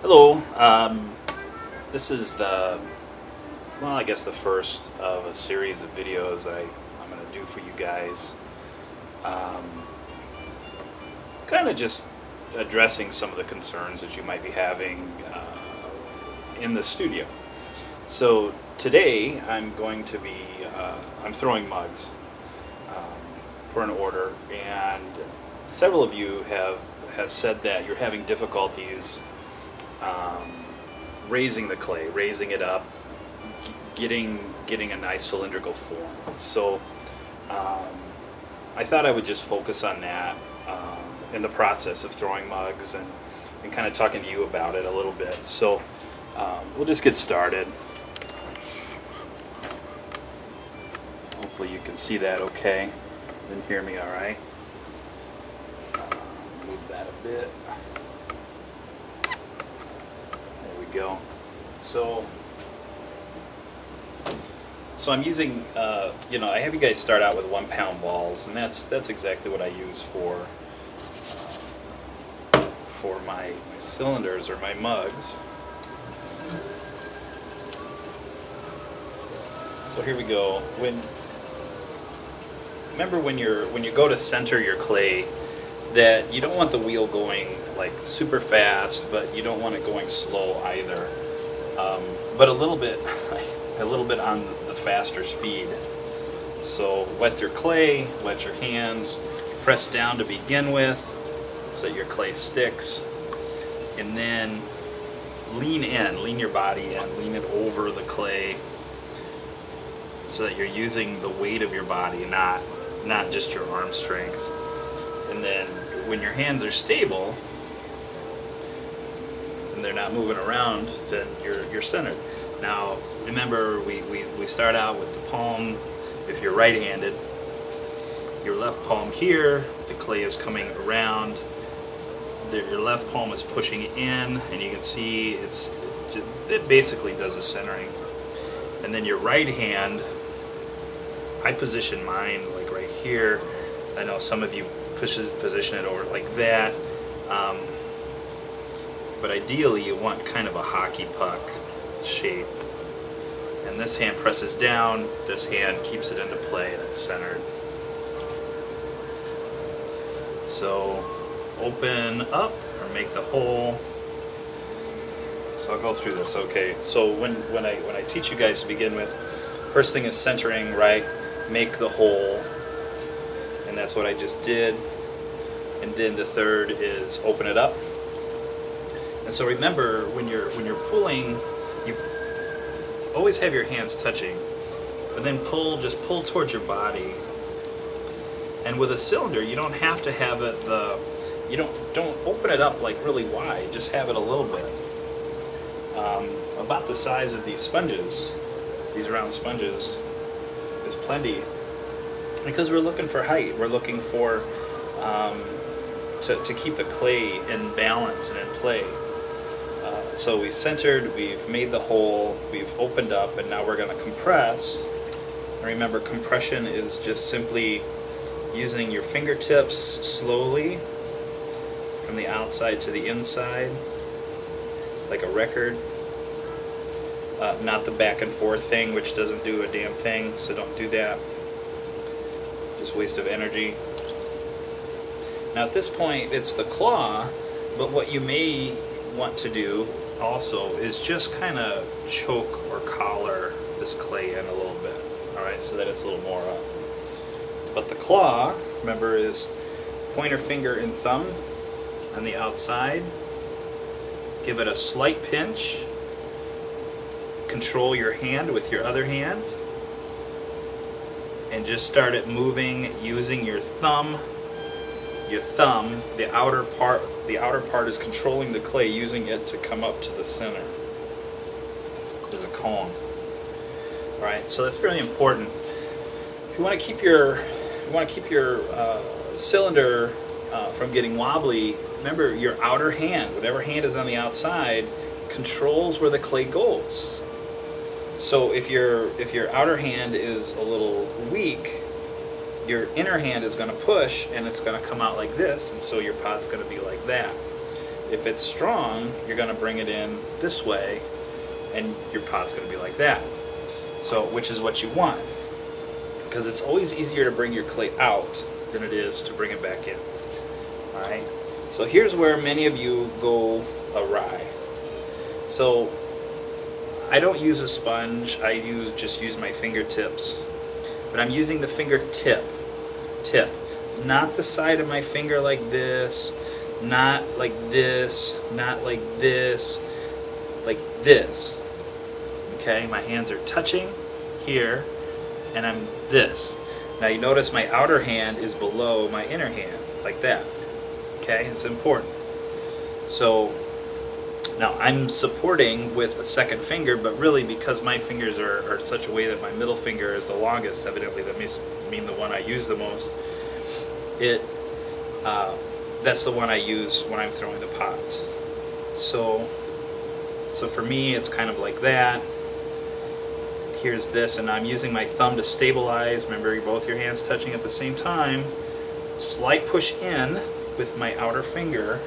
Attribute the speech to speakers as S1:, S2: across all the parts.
S1: Hello. This is I guess the first of a series of videos I'm going to do for you guys. Kind of just addressing some of the concerns that you might be having in the studio. So today I'm throwing mugs for an order, and several of you have said that you're having difficulties raising the clay, raising it up, getting a nice cylindrical form. So I thought I would just focus on that in the process of throwing mugs and kind of talking to you about it a little bit. So we'll just get started. Hopefully you can see that okay and hear me all right. Move that a bit. There we go. So I'm using, I have you guys start out with 1 pound balls, and that's exactly what I use for my cylinders or my mugs. So here we go. Remember when you go to center your clay, that you don't want the wheel going like super fast, but you don't want it going slow either. But a little bit on the faster speed. So wet your clay, wet your hands, press down to begin with so that your clay sticks, and then lean your body in, lean it over the clay so that you're using the weight of your body, not just your arm strength. And then when your hands are stable and they're not moving around, then you're centered. Now remember, we start out with the palm. If you're right-handed, your left palm here, the clay is coming around. Your left palm is pushing in, and you can see it basically does the centering. And then your right hand, I position mine like right here. I know some of you position it over like that, but ideally you want kind of a hockey puck shape. And this hand presses down, this hand keeps it into play, and it's centered. So open up or make the hole. So I'll go through this. Okay, so when I teach you guys to begin with, first thing is centering, right? Make the hole, and that's what I just did. And then the third is open it up. And so remember, when you're pulling, you always have your hands touching, but then just pull towards your body. And with a cylinder, you don't have to have it don't open it up like really wide. Just have it a little bit, about the size of these sponges. These round sponges is plenty, because we're looking for height. We're looking for to keep the clay in balance and in play. So we've centered, we've made the hole, we've opened up, and now we're going to compress. And remember, compression is just simply using your fingertips slowly from the outside to the inside, like a record. Not the back and forth thing, which doesn't do a damn thing, so don't do that. Just waste of energy. Now at this point, it's the claw, but what you may want to do also is just kind of choke or collar this clay in a little bit, alright, so that it's a little more up. But the claw, remember, is pointer finger and thumb on the outside. Give it a slight pinch. Control your hand with your other hand, and just start it moving using your thumb. The outer part is controlling the clay, using it to come up to the center as a cone. All right, so that's very important. If you want to keep your cylinder from getting wobbly, remember your outer hand, whatever hand is on the outside, controls where the clay goes. So if your outer hand is a little weak, your inner hand is going to push, and it's going to come out like this, and so your pot's going to be like that. if it's strong, you're going to bring it in this way, and your pot's going to be like that. So, which is what you want, because it's always easier to bring your clay out than it is to bring it back in. All right. So here's where many of you go awry. So I don't use a sponge. I just use my fingertips, but I'm using the fingertip, not the side of my finger like this, not like this, not like this, like this. Okay, my hands are touching here, and I'm this. Now you notice my outer hand is below my inner hand, like that. Okay, it's important. So now I'm supporting with a second finger, but really because my fingers are such a way that my middle finger is the longest, evidently that must mean the one I use the most, that's the one I use when I'm throwing the pots. So for me it's kind of like that. Here's this, and I'm using my thumb to stabilize. Remember, both your hands touching at the same time. Slight push in with my outer finger,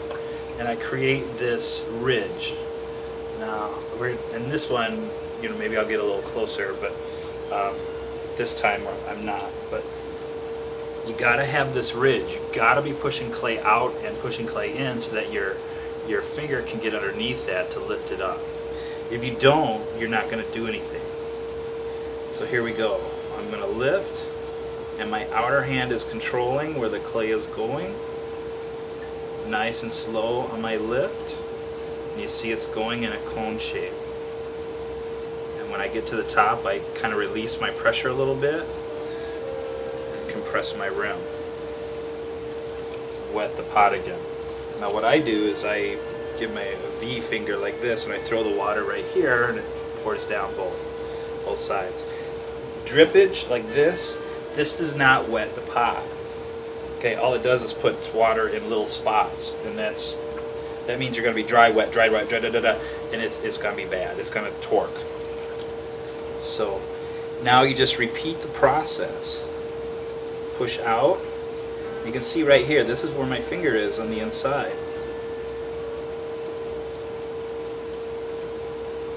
S1: and I create this ridge. Now, and this one, maybe I'll get a little closer, but this time I'm not. But you gotta have this ridge. You gotta be pushing clay out and pushing clay in so that your finger can get underneath that to lift it up. If you don't, you're not gonna do anything. So here we go. I'm gonna lift, and my outer hand is controlling where the clay is going. Nice and slow on my lift, and you see it's going in a cone shape. And when I get to the top, I kind of release my pressure a little bit and compress my rim. Wet the pot again. Now what I do is I give my V finger like this, and I throw the water right here, and it pours down both sides. Drippage like this does not wet the pot. Okay, all it does is put water in little spots, and that means you're going to be dry, wet, dry, wet, dry, and it's going to be bad. It's going to torque. So now you just repeat the process. Push out. You can see right here, this is where my finger is on the inside.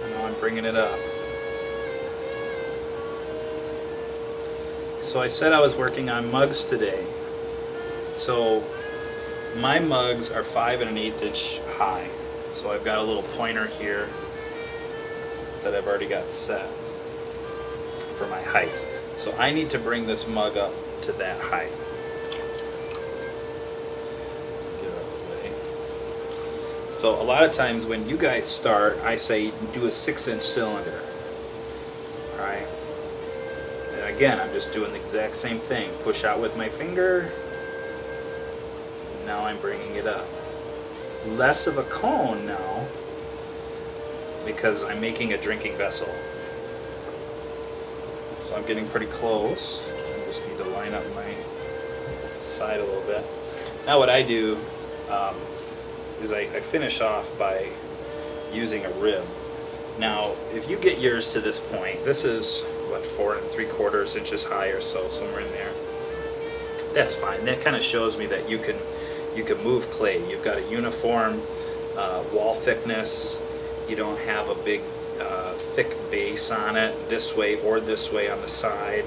S1: And now I'm bringing it up. So I said I was working on mugs today. So my mugs are 5 1/8 inch high. So I've got a little pointer here that I've already got set for my height. So I need to bring this mug up to that height. Get out of the way. So a lot of times when you guys start, I say do a 6-inch cylinder. Alright? And again, I'm just doing the exact same thing. Push out with my finger. Now I'm bringing it up. Less of a cone now, because I'm making a drinking vessel. So I'm getting pretty close. I just need to line up my side a little bit. Now what I do is I finish off by using a rib. Now if you get yours to this point, this is what, 4 3/4 inches high or so, somewhere in there. That's fine. That kind of shows me that you can move clay. You've got a uniform wall thickness. You don't have a big thick base on it this way or this way on the side.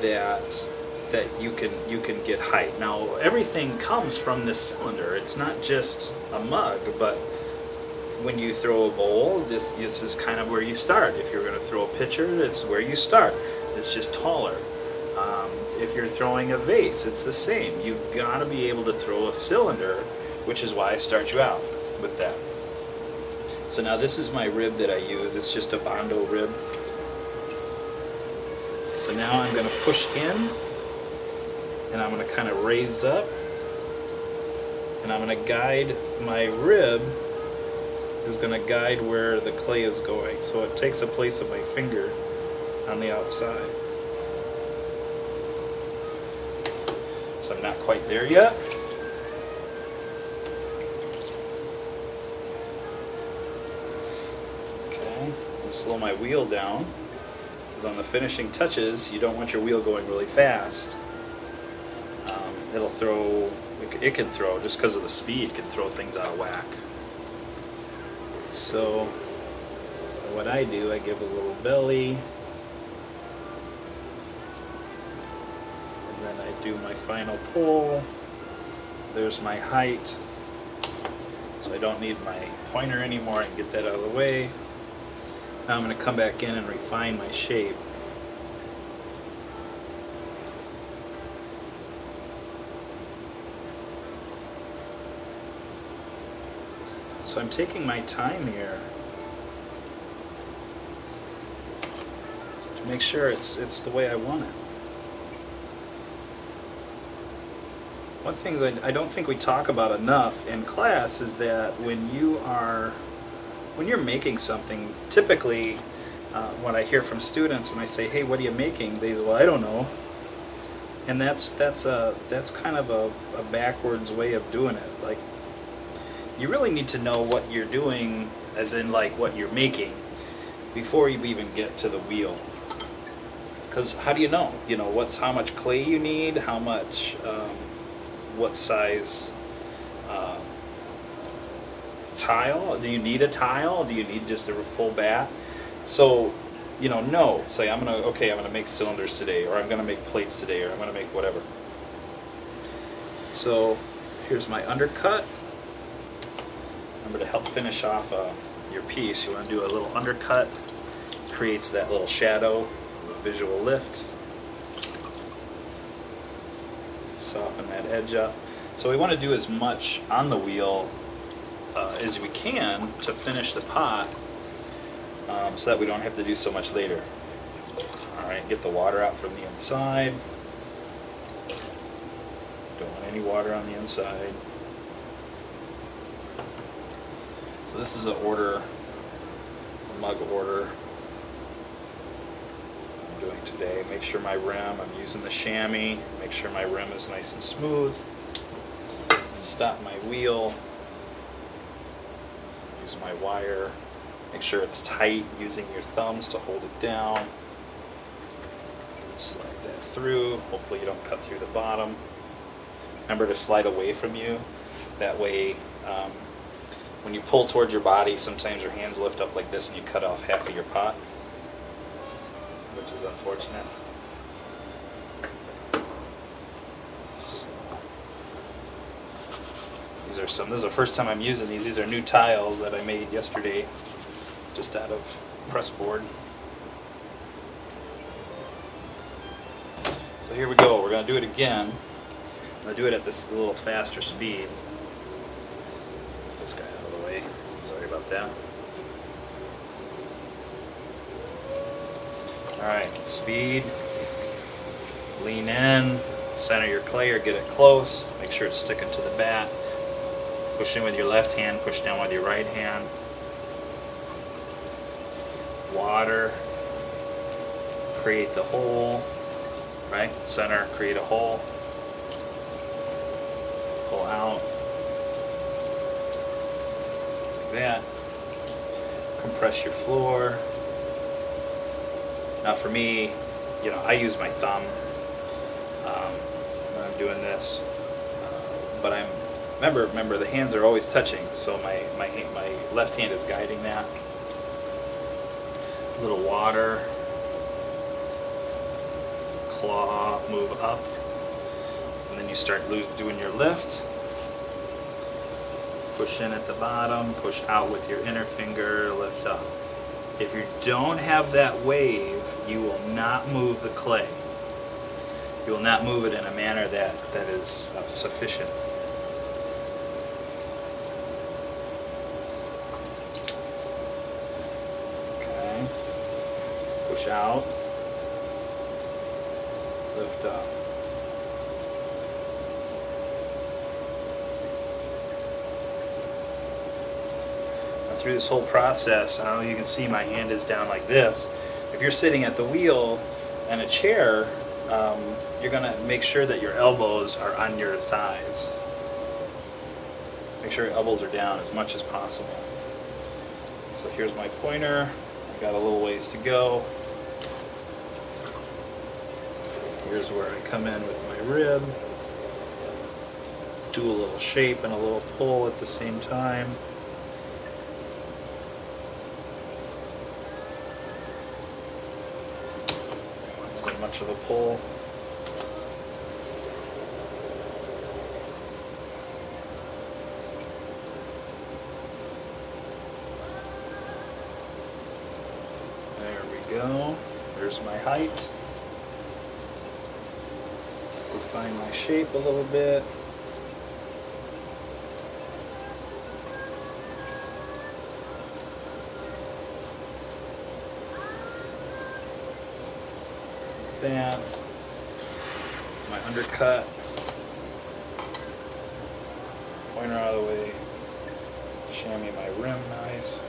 S1: That you can get height. Now everything comes from this cylinder. It's not just a mug, but when you throw a bowl, this is kind of where you start. If you're going to throw a pitcher, that's where you start. It's just taller. If you're throwing a vase, it's the same. You've got to be able to throw a cylinder, which is why I start you out with that. So now this is my rib that I use. It's just a Bondo rib. So now I'm going to push in, and I'm going to kind of raise up, and I'm going to guide my rib is going to guide where the clay is going. So it takes the place of my finger on the outside. So I'm not quite there yet. Okay, I'll slow my wheel down, because on the finishing touches, you don't want your wheel going really fast. It'll throw, it can throw, just because of the speed, can throw things out of whack. So what I do, I give a little belly, and then I do my final pull. There's my height, so I don't need my pointer anymore. I can get that out of the way. Now I'm going to come back in and refine my shape. So I'm taking my time here to make sure it's the way I want it. One thing that I don't think we talk about enough in class is that when you're making something, typically what I hear from students when I say, "Hey, what are you making?" They say, "Well, I don't know." And that's kind of a backwards way of doing it. Like, you really need to know what you're doing, as in like what you're making, before you even get to the wheel. Because how do you know? You know how much clay you need, how much, what size tile? Do you need a tile? Do you need just a full bat? So, no. Say I'm gonna make cylinders today, or I'm gonna make plates today, or I'm gonna make whatever. So here's my undercut. Remember, to help finish off your piece, you want to do a little undercut. Creates that little shadow, visual lift. Soften that edge up. So we want to do as much on the wheel as we can to finish the pot, so that we don't have to do so much later. Alright, get the water out from the inside. Don't want any water on the inside. So this is a mug order I'm doing today. Make sure my rim, I'm using the chamois, make sure my rim is nice and smooth. Stop my wheel. Use my wire. Make sure it's tight, using your thumbs to hold it down. Slide that through. Hopefully you don't cut through the bottom. Remember to slide away from you. That way, when you pull towards your body, sometimes your hands lift up like this and you cut off half of your pot, which is unfortunate. This is the first time I'm using these. These are new tiles that I made yesterday, just out of press board. So here we go. We're going to do it again. I'm going to do it at this little faster speed. Get this guy out of the way. Sorry about that. Alright, speed. Lean in. Center your clay or get it close. Make sure it's sticking to the bat. Push in with your left hand, push down with your right hand. Water. Create the hole. Right? Center, create a hole. Pull out. Like that. Compress your floor. Now for me, I use my thumb when I'm doing this. But remember the hands are always touching, so my left hand is guiding that. A little water. Claw, move up, and then you start doing your lift. Push in at the bottom, push out with your inner finger, lift up. If you don't have that wave, you will not move the clay. You will not move it in a manner that is sufficient. Okay. Push out. Lift up. Now through this whole process, I don't know if you can see my hand is down like this. If you're sitting at the wheel and a chair, you're going to make sure that your elbows are on your thighs. Make sure your elbows are down as much as possible. So here's my pointer. I got a little ways to go. Here's where I come in with my rib. do a little shape and a little pull at the same time. Not much of a pull. There we go. There's my height. Refine my shape a little bit. That. My undercut. Pointer out of the way. Chamois my rim nice.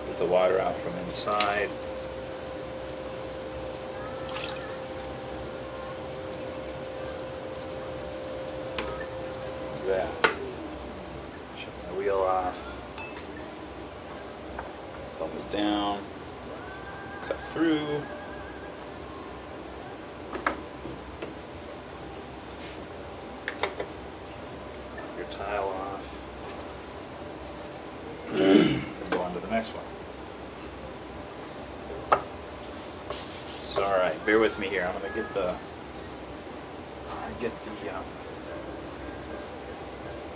S1: Get the water out from inside. That. Shut my wheel off. Thumbs down. Cut through. Your tile off. Go on to the next one. So, all right, bear with me here. I'm gonna get the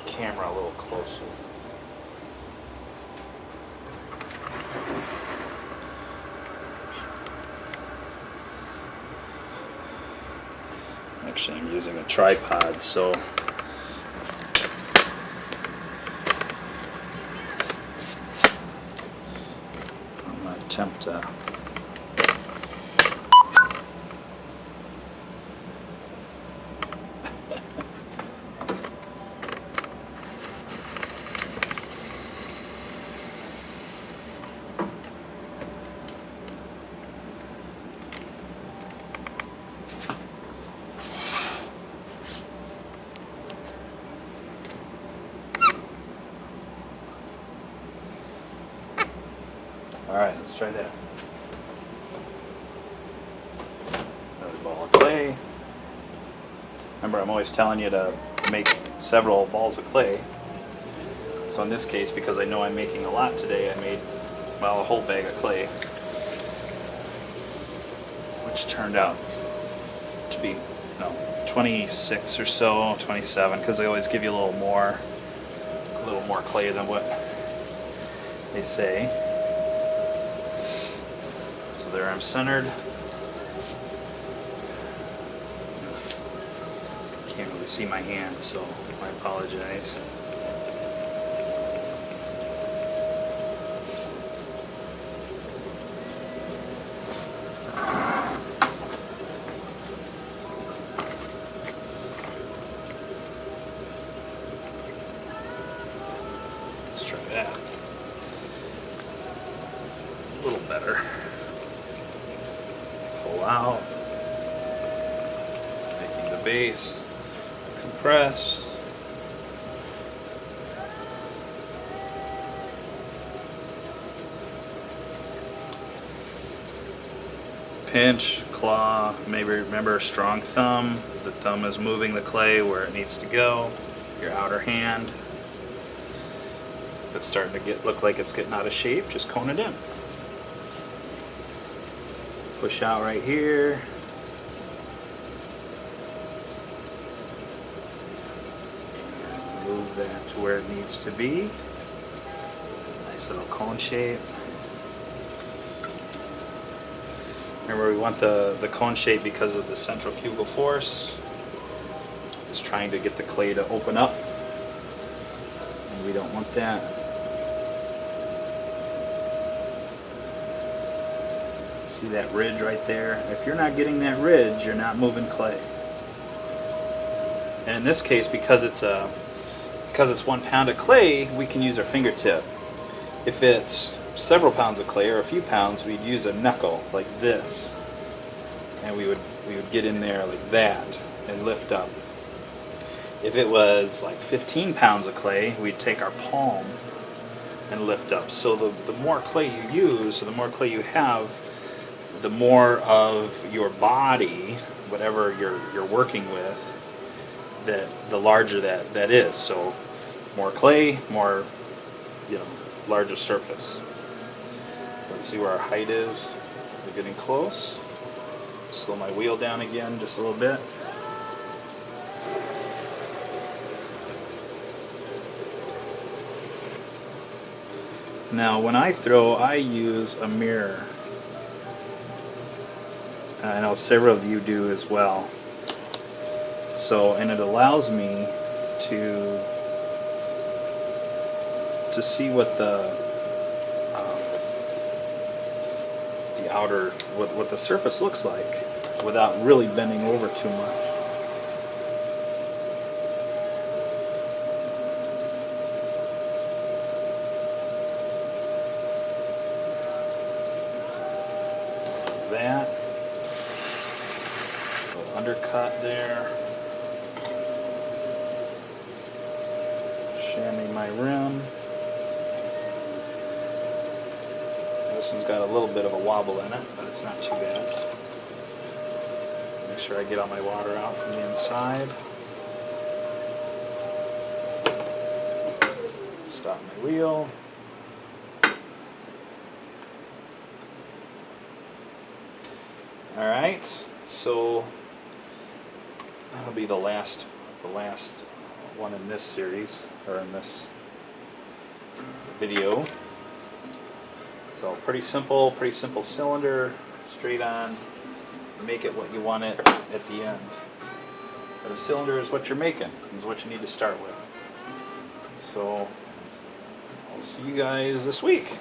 S1: camera a little closer. Actually, I'm using a tripod, so I'm going to attempt to Alright, let's try that. Another ball of clay. Remember, I'm always telling you to make several balls of clay. So in this case, because I know I'm making a lot today, I made, well, a whole bag of clay. Which turned out to be, 26 or so, 27, because they always give you a little more clay than what they say. There I'm centered. Can't really see my hand, so I apologize. Let's try that. A little better. Pull out, making the base, compress, pinch, claw, maybe remember a strong thumb. The thumb is moving the clay where it needs to go. Your outer hand. If it's starting to look like it's getting out of shape, just cone it in. Push out right here. Move that to where it needs to be. Nice little cone shape. Remember, we want the cone shape because of the centrifugal force. It's trying to get the clay to open up. And we don't want that. See that ridge right there? If you're not getting that ridge, you're not moving clay. And in this case, because it's 1 pound of clay, we can use our fingertip. If it's several pounds of clay or a few pounds, we'd use a knuckle like this, and we would get in there like that and lift up. If it was like 15 pounds of clay, we'd take our palm and lift up. So the more clay you use, so the more clay you have, the more of your body whatever you're working with, that the larger that is. So more clay, more, larger surface. Let's see where our height is. We're getting close. Slow my wheel down again just a little bit. Now when I throw, I use a mirror. I know several of you do as well. So, and it allows me to see what the outer, what the surface looks like without really bending over too much. That little undercut there. Chamois my rim. This one's got a little bit of a wobble in it, but it's not too bad. Make sure I get all my water out from the inside. Stop my wheel. Alright, so that'll be the last one in this series, or in this video. So pretty simple cylinder, straight on. Make it what you want it at the end. But a cylinder is what you're making, is what you need to start with. So I'll see you guys this week.